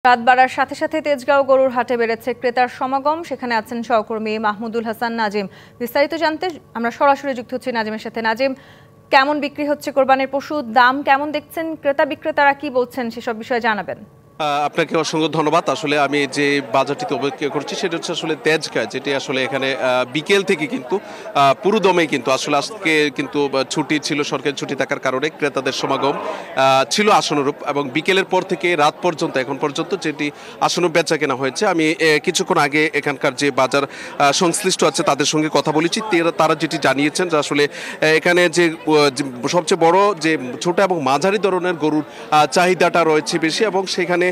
রাত বাড়ার সাথে সাথে তেজগাঁও গরুর হাটে বেড়েছে ক্রেতার সমাগম। সেখানে আছেন সহকর্মী মাহমুদুল হাসান নাজিম। বিস্তারিত জানতে আমরা সরাসরি যুক্ত হচ্ছি নাজিমের সাথে। নাজিম, কেমন বিক্রি হচ্ছে কোরবানির পশু, দাম কেমন দেখছেন, ক্রেতা বিক্রেতারা কি বলছেন সেসব বিষয়ে জানাবেন। আপনাকে অসংখ্য ধন্যবাদ। আসলে আমি যে বাজারটিতে অপেক্ষা করছি সেটা হচ্ছে আসলে তেজগাঁ, যেটি আসলে এখানে বিকেল থেকে কিন্তু পুরো দমে কিন্তু আসলে আজকে কিন্তু ছুটি ছিল, সরকারি ছুটি থাকার কারণে ক্রেতাদের সমাগম ছিল আশানুরূপ, এবং বিকেলের পর থেকে রাত পর্যন্ত এখন পর্যন্ত যেটি আশানুরূপ বেচা কেনা হয়েছে। আমি কিছুক্ষণ আগে এখানকার যে বাজার সংশ্লিষ্ট আছে তাদের সঙ্গে কথা বলেছি। তারা যেটি জানিয়েছেন যে আসলে এখানে যে সবচেয়ে বড় যে ছোট এবং মাঝারি ধরনের গরুর চাহিদাটা রয়েছে বেশি, এবং সেখানে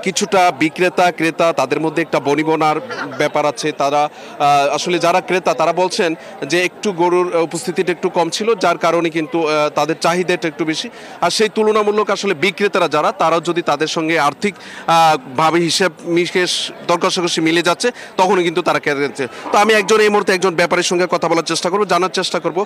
কিছুটা বিক্রেতা ক্রেতা তাদের মধ্যে একটা বনিবনার ব্যাপার আছে। তারা আসলে যারা ক্রেতা তারা বলছেন যে একটু গরুর উপস্থিতিটা একটু কম ছিল, যার কারণে কিন্তু তাদের চাহিদাটা একটু বেশি। আর সেই তুলনামূলক আসলে বিক্রেতারা যারা, তারা যদি তাদের সঙ্গে আর্থিক ভাবে হিসাব নিকেশ দর কষাকষি মিলে যাচ্ছে তখনই কিন্তু তারা কিনছে। তো আমি এই মুহূর্তে একজন ব্যাপারীর সঙ্গে কথা বলার চেষ্টা করবো, জানার চেষ্টা করবো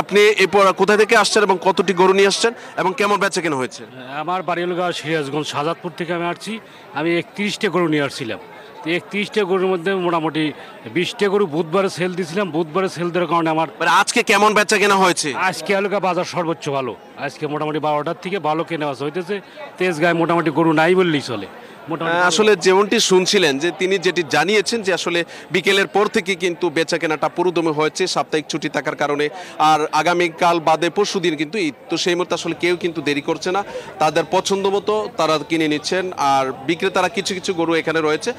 আপনি এরপর কোথা থেকে আসছেন এবং কতটি গরু নিয়ে আসছেন এবং কেমন বেচা কেনা হয়েছে। আমার বাড়ি হল সিরাজগঞ্জ সাজাদপুর থেকে আমি আসছি। আমি 31টা গরু নিয়ে আসছিলাম। তো 31টা গরুর মধ্যে মোটামুটি 20টা গরু বুধবারে সেল দিয়েছিলাম। বুধবারে সেল দেওয়ার কারণে আমার আজকে কেমন বেচা কেনা হয়েছে। আজকে এলাকা বাজার সর্বোচ্চ ভালো। আজকে মোটামুটি 12টার থেকে ভালো কেনা বেচা হইতেছে। তেজগাঁয়ে মোটামুটি গরু নাই বললেই চলে। আসলে যেমনটি শুনছিলেন যে তিনি যেটি জানিয়েছেন যে আসলে বিকেলের পর থেকে কিন্তু বেচা কেনাটা পুরোদমে হয়েছে সাপ্তাহিক ছুটি থাকার কারণে। আর আগামীকাল বাদে পরশুদিন কিন্তু ঈদ, তো সেই মুহূর্তে আসলে কেউ কিন্তু দেরি করছে না, তাদের পছন্দ মতো তারা কিনে নিচ্ছেন। আর বিক্রেতারা কিছু কিছু গরু এখানে রয়েছে,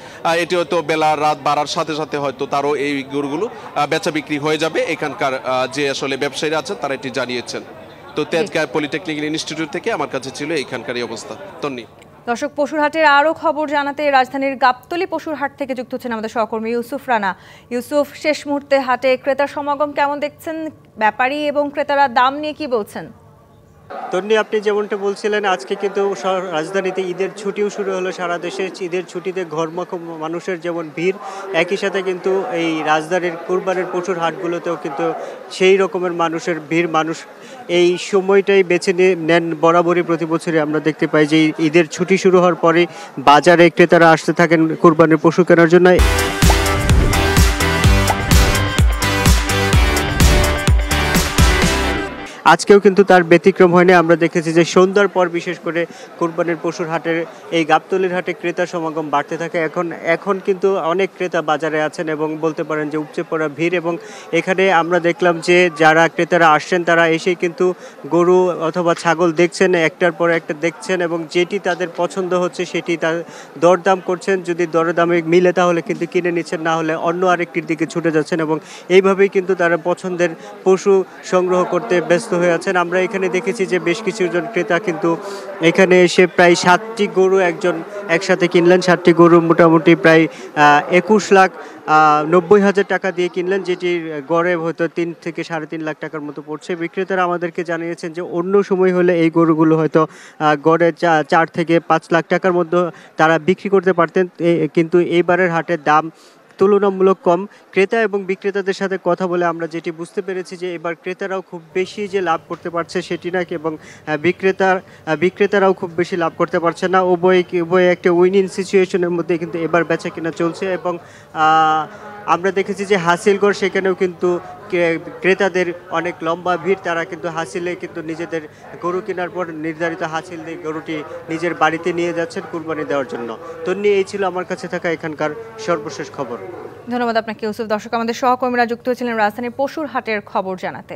এটি হয়তো বেলা রাত বাড়ার সাথে সাথে হয়তো তারও এই গরুগুলো বেচা বিক্রি হয়ে যাবে। এখানকার যে আসলে ব্যবসায়ীরা আছেন তারা এটি জানিয়েছেন। তো তেজগাঁ পলিটেকনিক ইনস্টিটিউট থেকে আমার কাছে ছিল এইখানকার এই অবস্থা। তন্নি। দর্শক, পশুর হাটের আরও খবর জানাতে রাজধানীর গাবতলী পশুর হাট থেকে যুক্ত হচ্ছেন আমাদের সহকর্মী ইউসুফ রানা। ইউসুফ, শেষ মুহূর্তে হাটে ক্রেতার সমাগম কেমন দেখছেন, ব্যাপারী এবং ক্রেতারা দাম নিয়ে কি বলছেন? তন্নি, আপনি যেমনটা বলছিলেন, আজকে কিন্তু রাজধানীতে ঈদের ছুটিও শুরু হলো। সারা দেশে ঈদের ছুটিতে ঘরমুখো মানুষের যেমন ভিড়, একই সাথে কিন্তু এই রাজধানীর কুরবানির পশুর হাটগুলোতেও কিন্তু সেই রকমের মানুষের ভিড়। মানুষ এই সময়টাই বেছে নেন বরাবরই। প্রতি বছরই আমরা দেখতে পাই যে ঈদের ছুটি শুরু হওয়ার পরে বাজারে ক্রেতারা আসতে থাকেন কুরবানির পশু কেনার জন্য। আজকেও কিন্তু তার ব্যতিক্রম হয়নি। আমরা দেখেছি যে সন্ধ্যার পর বিশেষ করে কুরবানির পশুর হাটের এই গাবতলীর হাটে ক্রেতার সমাগম বাড়তে থাকে। এখন কিন্তু অনেক ক্রেতা বাজারে আছেন এবং বলতে পারেন যে উপচে পড়া ভিড়। এবং এখানে আমরা দেখলাম যে যারা ক্রেতারা আসছেন তারা এসেই কিন্তু গরু অথবা ছাগল দেখছেন, একটার পর একটা দেখছেন, এবং যেটি তাদের পছন্দ হচ্ছে সেটি তার দরদাম করছেন। যদি দরদামে মিলে তাহলে কিন্তু কিনে নিচ্ছেন, না হলে অন্য আরেকটির দিকে ছুটে যাচ্ছেন, এবং এইভাবেই কিন্তু তারা পছন্দের পশু সংগ্রহ করতে ব্যস্ত হয়ে আছেন। আমরা এখানে দেখেছি যে বেশ কিছুজন ক্রেতা কিন্তু এখানে এসে প্রায় 7টি গরু একসাথে কিনলেন। 7টি গরু মোটামুটি প্রায় 21,90,000 টাকা দিয়ে কিনলেন, যেটির গড়ে হয়তো 3 থেকে 3.5 লাখ টাকার মতো পড়ছে। বিক্রেতারা আমাদেরকে জানিয়েছেন যে অন্য সময় হলে এই গরুগুলো হয়তো গড়ে 4 থেকে 5 লাখ টাকার মধ্যে তারা বিক্রি করতে পারতেন, কিন্তু এইবারের হাটের দাম তুলনামূলক কম। ক্রেতা এবং বিক্রেতাদের সাথে কথা বলে আমরা যেটি বুঝতে পেরেছি যে এবার ক্রেতারাও খুব বেশি যে লাভ করতে পারছে সেটি নাকি, এবং বিক্রেতারাও খুব বেশি লাভ করতে পারছে না। উভয় একটা উইন সিচুয়েশনের মধ্যে কিন্তু এবার বেচা কেনা চলছে। এবং আমরা দেখেছি যে হাসিলগড়, সেখানেও কিন্তু ক্রেতাদের অনেক লম্বা ভিড়। তারা কিন্তু হাসিলে কিন্তু নিজেদের গরু কেনার পর নির্ধারিত হাসিল দিয়ে গরুটি নিজের বাড়িতে নিয়ে যাচ্ছেন কুরবানি দেওয়ার জন্য। তন্নি, এই ছিল আমার কাছে থাকা এখানকার সর্বশেষ খবর। ধন্যবাদ আপনাকে ইউসুফ। দর্শক, আমাদের সহকর্মীরা যুক্ত হয়েছিলেন রাজধানীর পশুর হাটের খবর জানাতে।